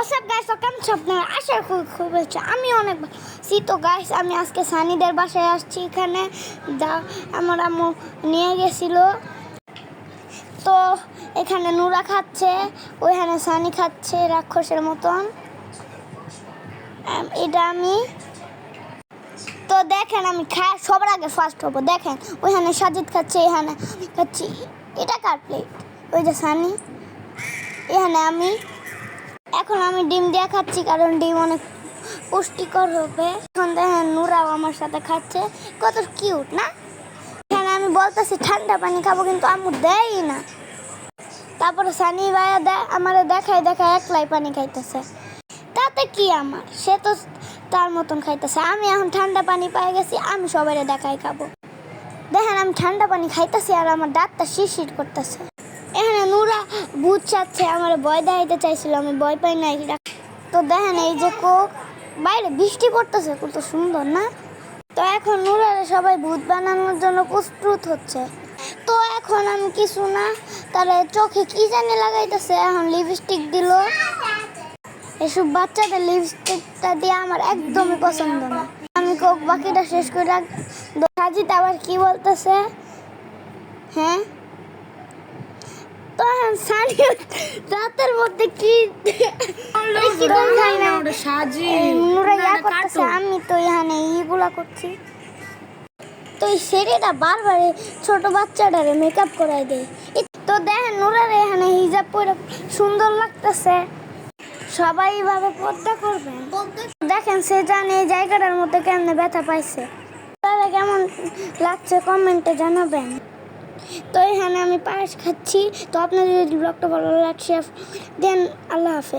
WhatsApp guys, কেমন আছো আপনারা? আশা করি খুব ভালো। আমি অনেক ভালো। তো গাইস, আমি আজকে সানিদের বাসায় আসছি। এখানে আমার আম্মু নিয়ে গেছিল। তো এখানে নুরা খাচ্ছে, ওইখানে সানি খাচ্ছে রাক্ষসের মতন। এটা আমি তো দেখেন, আমি সবার আগে ফার্স্ট হবো। দেখেন, ওইখানে সাজিদ খাচ্ছে, এখানে আমি খাচ্ছি। এটা কার প্লেট? ওই যে সানি, এখানে আমি। এখন আমি ডিম দিয়ে খাচ্ছি, কারণ ডিম অনেক পুষ্টিকর হবে। এখন দেখেন নুরাও আমার সাথে খাচ্ছে, কত কিউট না? এখানে আমি বলতেছি ঠান্ডা পানি খাবো, কিন্তু আম্মু দেয়ই না। তারপরে সানি ভাইয়া আমার দেখায় একলাই পানি খাইতেছে। তাতে কি আমার, সে তো তার মতন খাইতেছে। আমি এখন ঠান্ডা পানি পেয়ে গেছি, আমি সবাই দেখাই খাবো। দেখেন, আমি ঠান্ডা পানি খাইতেছি আর আমার দাঁতটা শিরশির করতেছে। এখানে নুরা ভূত চাচ্ছে, আমার ভয় দেখাইতে চাইছিল, আমি ভয় পাই নাই। তো দেখেন, এই যে কোক, বাইরে বৃষ্টি পড়তেছে, কত সুন্দর না? তো এখন নুরারে সবাই ভূত বানানোর জন্য প্রস্তুত হচ্ছে। তো এখন আমি কিছু না, তাহলে চোখে কি জানি লাগাইতেছে। এখন লিপস্টিক দিল। এসব বাচ্চাদের লিপস্টিকটা দিয়ে আমার একদমই পছন্দ না। আমি কোক বাকিটা শেষ করে সাজিদ আবার কি বলতেছে, হ্যাঁ? তো সানি রাতের মধ্যে কি আমি তো এখানে এইগুলা করছি। তো এই সেরেটা বারবার ছোট বাচ্চাটারে মেকআপ করাই দেয়। তো দেখেন, নুরারে এখানে হিজাব পরে সুন্দর লাগতেছে। সবাই এইভাবে পর্দা করবেন। দেখেন, সে জানে এই জায়গাটার মধ্যে কেমনে ব্যথা পাইছে। তাহলে কেমন লাগছে কমেন্টে জানাবেন। তো এখানে আমি পায়েস খাচ্ছি। তো আপনাদের যদি ব্লগটা ভালো লাগছে দেন, আল্লাহ হাফেজ।